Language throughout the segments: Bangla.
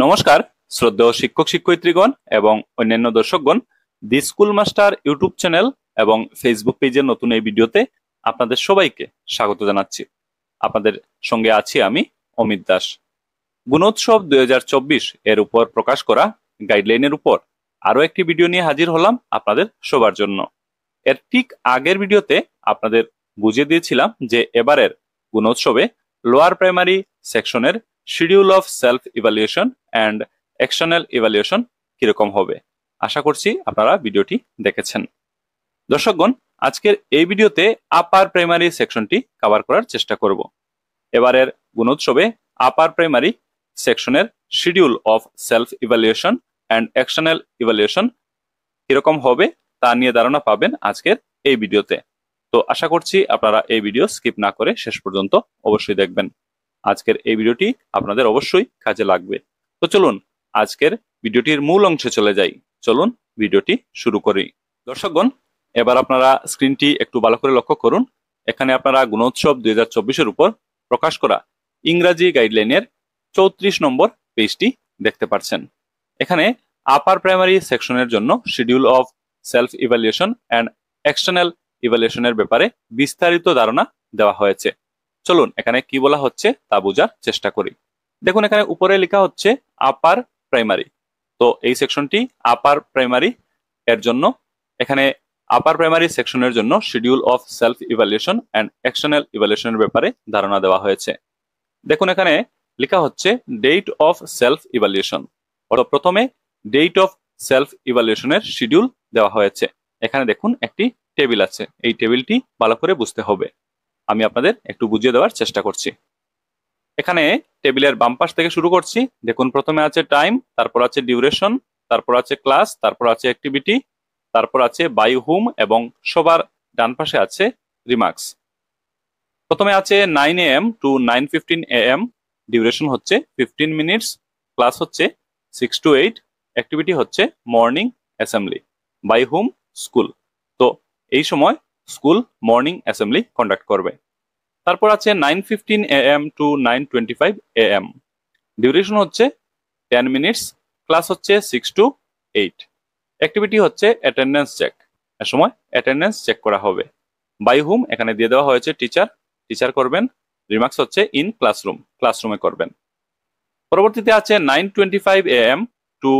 নমস্কার শ্রদ্ধেয় শিক্ষক শিক্ষয়িত্রীগণ এবং অন্যান্য দর্শকগণ, the school master YouTube channel এবং ফেসবুক পেজের নতুন এই ভিডিওতে আপনাদের সবাইকে স্বাগত জানাচ্ছি। আপনাদের সঙ্গে আছি আমি অমিত দাস। গুণোৎসব 2024 এর উপর প্রকাশ করা গাইডলাইনের উপর আরো একটি ভিডিও নিয়ে হাজির হলাম আপনাদের সবার জন্য। এর ঠিক আগের ভিডিওতে আপনাদের বুঝিয়ে দিয়েছিলাম যে এবারের গুণোৎসবে লোয়ার প্রাইমারি সেকশনের schedule of self evaluation and external evaluation কিরকম হবে। আশা করছি আপনারা ভিডিওটি দেখেছেন। দর্শকগণ, আজকের এই ভিডিওতে আপার প্রাইমারি সেকশনটি কভার করার চেষ্টা করব। এবারের গুণোৎসবে আপার প্রাইমারি সেকশনের schedule of self evaluation and external evaluation কিরকম হবে তা নিয়ে ধারণা পাবেন আজকের এই ভিডিওতে। তো আশা করছি আপনারা এই ভিডিও স্কিপ না করে শেষ পর্যন্ত অবশ্যই দেখবেন। আজকের এই ভিডিওটি আপনাদের অবশ্যই কাজে লাগবে। তো চলুন আজকের ভিডিওটির মূল অংশে চলে যাই। চলুন ভিডিওটি শুরু করি। দর্শকগণ, এবার আপনারা স্ক্রিনটি একটু ভালো করে লক্ষ্য করুন। এখানে আপনারা গুণোৎসব 2024-এর উপর প্রকাশ করা ইংরাজি গাইডলাইনের 34 নম্বর পেজটি দেখতে পাচ্ছেন। এখানে আপার প্রাইমারি সেকশনের জন্য schedule of self evaluation and external ইভালুয়েশনের ব্যাপারে বিস্তারিত ধারণা দেওয়া হয়েছে। চলুন এখানে কি বলা হচ্ছে তা বোঝার চেষ্টা করি। দেখুন, এখানে উপরে লেখা হচ্ছে আপার প্রাইমারি। তো এই সেকশনটি আপার প্রাইমারি এর জন্য। এখানে আপার প্রাইমারি সেকশনের জন্য schedule of self evaluation and external ইভালুয়েশনের ব্যাপারে ধারণা দেওয়া হয়েছে। দেখুন, এখানে লেখা হচ্ছে ডেট অফ সেলফ ইভালুয়েশন। প্রথমে ডেট অফ সেলফ ইভালুয়েশনের শিডিউল দেওয়া হয়েছে। এখানে দেখুন একটি টেবিল আছে, এই টেবিলটি ভালো করে বুঝতে হবে। আমি আপনাদের একটু বুঝিয়ে দেওয়ার চেষ্টা করছি। এখানে টেবিলের বাম পাশ থেকে শুরু করছি। দেখুন, প্রথমে আছে টাইম, তারপর আছে ডিউরেশন, তারপর আছে ক্লাস, তারপর আছে অ্যাক্টিভিটি, তারপর আছে বাই হুম এবং সবার ডান পাশে আছে রিমার্কস। প্রথমে আছে 9 AM টু 9:15 AM, ডিউরেশন হচ্ছে 15 মিনিটস, ক্লাস হচ্ছে 6 to 8, অ্যাক্টিভিটি হচ্ছে morning assembly, by whom school. তো এই সময় স্কুল মর্নিং অ্যাসেম্বলি কন্ডাক্ট করবে। তারপর আছে 9:15 AM টু 9:25 AM, ডিউরেশন হচ্ছে 10 মিনিটস, ক্লাস হচ্ছে 6 to 8, অ্যাক্টিভিটি হচ্ছে অ্যাটেন্ডেন্স চেক, এ সময় অ্যাটেন্ডেন্স চেক করা হবে। বাই হুম এখানে দিয়ে দেওয়া হয়েছে টিচার, টিচার করবেন। রিমার্কস হচ্ছে ইন ক্লাসরুম, ক্লাসরুমে করবেন। পরবর্তীতে আছে 9:25 AM টু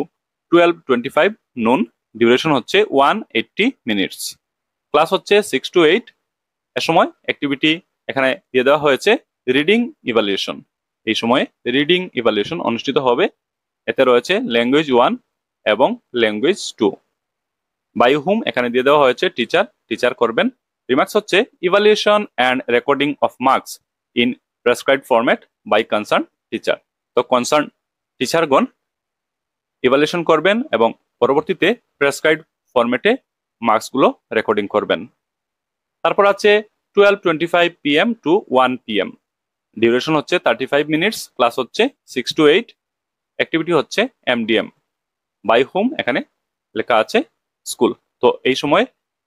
12:25 নুন, ডিউরেশন হচ্ছে 180 মিনিটস, ক্লাস হচ্ছে 6 to 8, এ সময় অ্যাক্টিভিটি এখানে দিয়ে দেওয়া হয়েছে রিডিং ইভালুয়েশন। এই সময়ে রিডিং ইভালুয়েশন অনুষ্ঠিত হবে। এতে রয়েছে ল্যাঙ্গুয়েজ 1 এবং ল্যাঙ্গুয়েজ 2। বাই হুম এখানে দিয়ে দেওয়া হয়েছে টিচার, টিচার করবেন। রিমার্কস হচ্ছে evaluation and recording of marks in prescribed format by concern teacher. তো কনসার্ন টিচারগণ ইভালুয়েশন করবেন এবং পরবর্তীতে প্রেসক্রাইবড ফরম্যাটে মার্কসগুলো রেকর্ডিং করবেন। তারপর আছে 12:25 PM টু 1 PM, ডিউরেশন হচ্ছে 35 মিনিটস, ক্লাস হচ্ছে 6 to 8, অ্যাক্টিভিটি হচ্ছে MDM। বাই হুম এখানে লেখা আছে স্কুল। তো এই সময়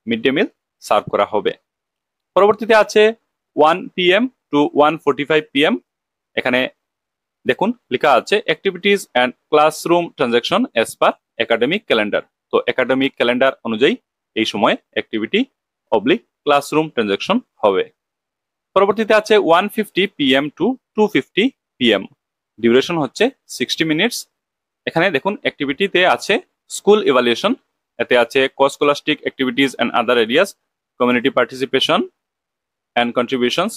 মিড ডে মিল সার্ভ করা হবে। পরবর্তীতে আছে 1 PM টু 1:45 PM, এখানে দেখুন লেখা আছে activities and classroom transaction as per academic calendar. তো একাডেমিক ক্যালেন্ডার অনুযায়ী এই সময় অ্যাক্টিভিটি অবলিক ক্লাসরুম ট্রানজাকশন হবে। পরবর্তীতে আছে 1:50 PM টু 2:50 PM, ডিউরেশন হচ্ছে 60 মিনিটস। এখানে দেখুন অ্যাক্টিভিটিতে আছে স্কুল ইভালুয়েশন, এতে আছে co-scholastic activities and other areas, community participation and contributions,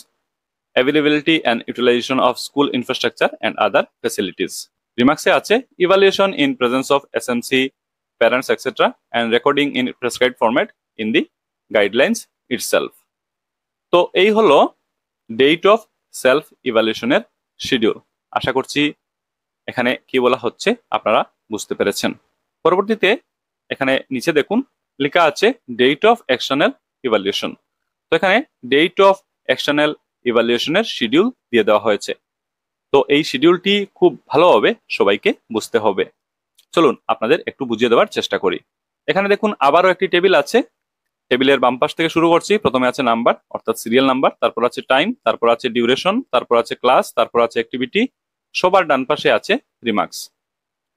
availability and utilization of school infrastructure and other facilities. Remarks আছে evaluation in presence of SMC, parents, etc. and recording in prescribed format in the guidelines itself. তো এই হলো ডেট অফ সেলফ ইভালুয়েশনের শিডিউল। আশা করছি এখানে কি বলা হচ্ছে আপনারা বুঝতে পেরেছেন। পরবর্তীতে এখানে নিচে দেখুন লেখা আছে ডেট অফ এক্সটার্নাল ইভালুয়েশন। তো এখানে ডেট অফ এক্সটার্নাল ইভালুয়েশনের শিডিউল দিয়ে দেওয়া হয়েছে। তো এই শিডিউলটি খুব ভালোভাবে সবাইকে বুঝতে হবে। চলুন আপনাদের একটু বুঝিয়ে দেওয়ার চেষ্টা করি। এখানে দেখুন আবারও একটি টেবিল আছে। টেবিলের বাম পাশ থেকে শুরু করছি। প্রথমে আছে নাম্বার অর্থাৎ সিরিয়াল নাম্বার, তারপর আছে টাইম, তারপর আছে ডিউরেশন, তারপর আছে ক্লাস, তারপর আছে অ্যাক্টিভিটি, সবার ডান পাশে আছে রিমার্কস।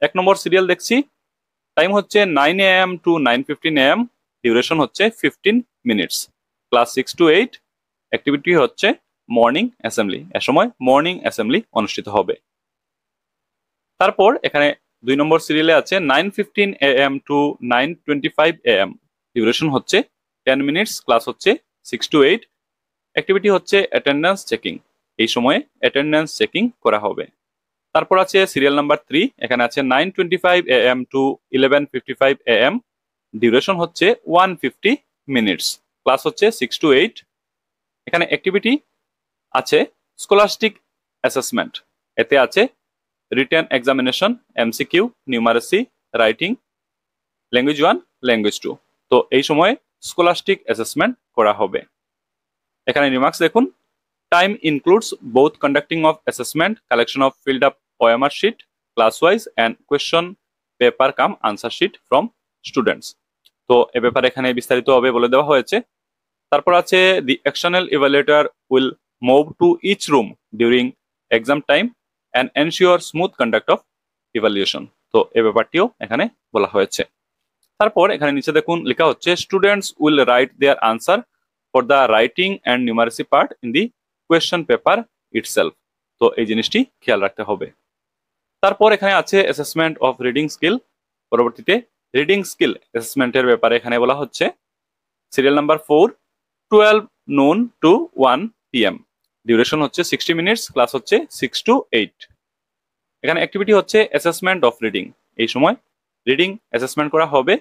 1 নম্বর সিরিয়াল দেখছি, টাইম হচ্ছে 9 AM to 9:15 AM, ডিউরেশন হচ্ছে 15 মিনিটস, ক্লাস 6 to 8, অ্যাক্টিভিটি হচ্ছে মর্নিং অ্যাসেম্বলি, এ সময় মর্নিং অ্যাসেম্বলি অনুষ্ঠিত হবে। তারপর এখানে 2 নম্বর সিরিয়ালে আছে 9:15 AM to 9:25 AM, ডিউরেশন হচ্ছে 10 মিনিটস, ক্লাস হচ্ছে 6 to 8, অ্যাক্টিভিটি হচ্ছে অ্যাটেন্ডেন্স চেকিং, এই সময়ে অ্যাটেন্ডেন্স চেকিং করা হবে। তারপর আছে সিরিয়াল নাম্বার 3, এখানে আছে 9:25 AM to 11:55 AM, ডিউরেশন হচ্ছে 150 মিনিটস, ক্লাস হচ্ছে 6 to 8, এখানে অ্যাক্টিভিটি আছে স্কলাস্টিক অ্যাসেসমেন্ট, এতে আছে written examination, MCQ, numeracy, writing, language 1, language 2। তো এই সময়ে স্কলাস্টিক অ্যাসেসমেন্ট করা হবে। এখানে রিমার্কস দেখুন, time includes both conducting of assessment, collection of filled up OMR sheet class wise and question paper cum answer sheet from students. তো এ ব্যাপারে এখানে বিস্তারিতভাবে বলে দেওয়া হয়েছে। তারপর আছে the external evaluator will move to each room during exam time and ensure smooth conduct of evaluation. তো এ ব্যাপারটিও এখানে বলা হয়েছে। তারপর এখানে নিচে দেখুন লেখা হচ্ছে students will write their answer for the writing and numeracy part in the question paper itself. তো এই জিনিসটি খেয়াল রাখতে হবে। তারপর এখানে আছে অ্যাসেসমেন্ট অফ রিডিং স্কিল। পরবর্তীতে রিডিং স্কিল অ্যাসেসমেন্টের ব্যাপারে এখানে বলা হচ্ছে serial number 4, 12 noon to 1 PM, duration হচ্ছে 60 মিনিটস, ক্লাস হচ্ছে 6 to 8, এখানে অ্যাক্টিভিটি হচ্ছে অ্যাসেসমেন্ট অফ রিডিং, এই সময় রিডিং অ্যাসেসমেন্ট করা হবে,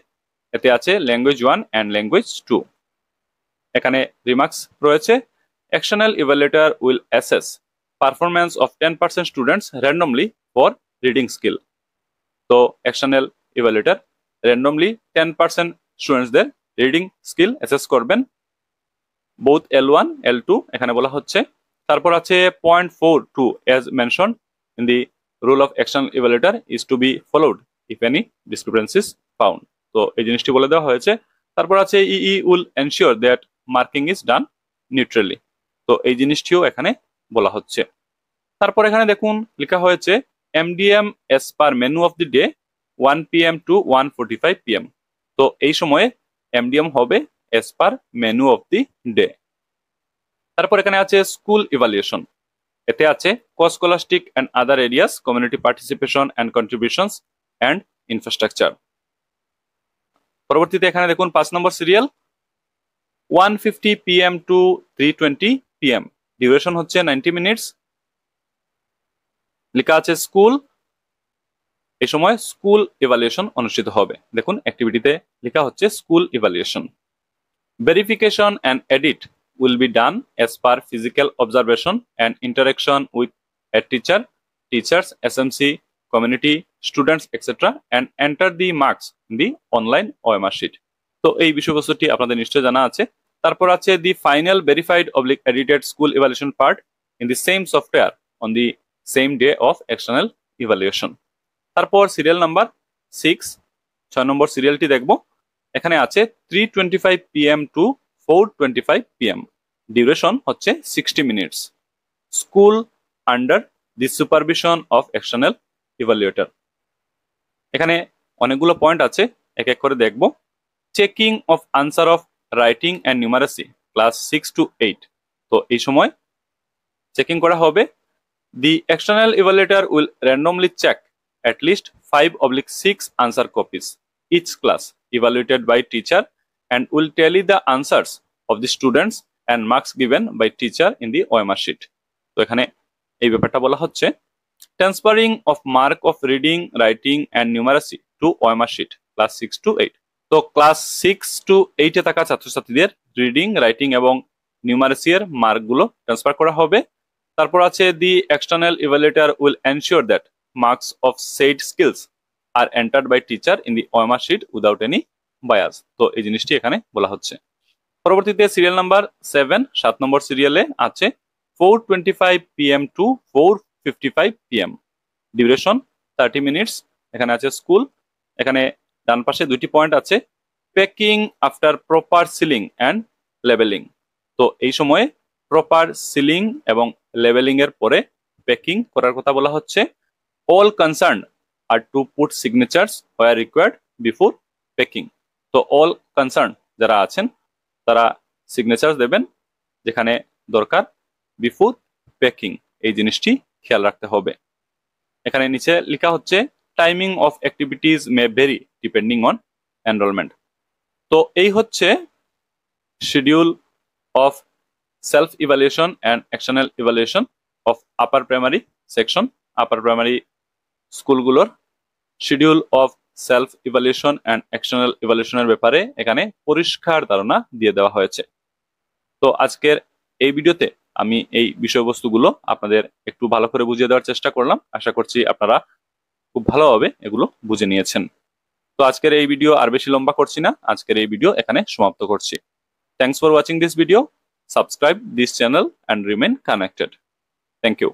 এতে আছে ল্যাঙ্গুয়েজ 1 অ্যান্ড ল্যাঙ্গুয়েজ 2। এখানে রিমার্কস রয়েছে, external evaluator will assess performance of 10% students randomly for reading skill. তো এক্সটার্নাল ইভালুয়েটর র্যান্ডমলি 10% স্টুডেন্টসদের রিডিং স্কিল অ্যাসেস করবেন, বোথ L1 L2 এখানে বলা হচ্ছে। তারপর আছে .42, as mentioned in the rule of external evaluator is to be followed if any discrepancies found। তো এই জিনিসটি বলে দেওয়া হয়েছে। তারপর আছে EE will ensure that marking is done neutrally। তো এই জিনিসটিও এখানে বলা হচ্ছে। তারপর এখানে দেখুন লেখা হয়েছে MDM as per menu of the day 1 PM to 1:45 PM। তো এই সময়ে MDM হবে as per menu of the day। তারপর এখানে আছে স্কুল ইভালুয়েশন, এতে আছে co-scholastic and other areas, community participation and contributions and infrastructure. পরবর্তীতে এখানে দেখুন 5 নম্বর serial 1:50 PM to 3:20 PM, duration হচ্ছে 90 মিনিটস, লেখা আছে স্কুল, এই সময় স্কুল ইভালুয়েশন অনুষ্ঠিত হবে। দেখুন অ্যাক্টিভিটিতে লেখা হচ্ছে school evaluation. Verification and edit will be done as per physical observation and interaction with a teacher, teachers, SMC, community, students, etc. and enter the marks in the online OMR sheet। তো এই বিষয়বস্তুটি আপনাদের নিশ্চয়ই জানা আছে। তারপর আছে the final verified oblique edited school evaluation part in the same software on the same day of external evaluation। তারপর সিরিয়াল নাম্বার 6 নম্বর সিরিয়ালটি দেখব। এখানে আছে 3:25 PM to 4:25 PM, ডিউরেশন হচ্ছে 60 minutes, school under the supervision of external evaluator. এখানে অনেকগুলো পয়েন্ট আছে, এক এক করে দেখব। Checking of answer of writing and numeracy class 6 to 8। তো এই সময় চেকিং করা হবে। The external evaluator will randomly check at least 5/6 answer copies each class evaluated by teacher and will tally the answers of the students and marks given by teacher in the OMR sheet। তো এখানে এই ব্যাপারটা বলা হচ্ছে transferring of mark of reading, writing and numeracy to OMR sheet class 6 to 8। তো ক্লাস 6 to 8 এ থাকা ছাত্রছাত্রীদের রিডিং, রাইটিং এবং নিউমারেসি এর মার্কগুলো ট্রান্সফার করা হবে। তারপর আছে the external evaluator will ensure that marks of said skills are entered by teacher in the OMR sheet without any bias। তো এই জিনিসটি এখানে বলা হচ্ছে। পরবর্তীতে সিরিয়াল নাম্বার 7 নম্বর সিরিয়ালে আছে 4:25 PM to 4:55 PM, duration 30 minutes, এখানে আছে স্কুল। এখানে ডান পাশে দুটি পয়েন্ট আছে, packing after proper ceiling and labelling. তো এই সময়ে প্রপার সিলিং এবং লেবেলিং এর পরে প্যাকিং করার কথা বলা হচ্ছে। All concerned are to put signatures where required before packing. তো all concerned যারা আছেন তারা সিগনেচার দেবেন যেখানে দরকার বিফোর প্যাকিং, এই জিনিসটি খেয়াল রাখতে হবে। এখানে নিচে লেখা হচ্ছে timing of activities may vary depending on enrolment. তো এই হচ্ছে schedule of self evaluation and actional evaluation of upper primary section, upper primary স্কুলগুলোর schedule of self evaluation and actional ইভ্যালুয়েশনের ব্যাপারে এখানে পরিষ্কার ধারণা দিয়ে দেওয়া হয়েছে। তো আজকের এই ভিডিওতে আমি এই বিষয়বস্তুগুলো আপনাদের একটু ভালো করে বুঝিয়ে দেওয়ার চেষ্টা করলাম। আশা করছি আপনারা খুব ভালোভাবে এগুলো বুঝে নিয়েছেন। তো আজকের এই ভিডিও আর বেশি লম্বা করছি না, আজকের এই ভিডিও এখানে সমাপ্ত করছি। Thanks for watching this video, subscribe this channel and remain connected. Thank you.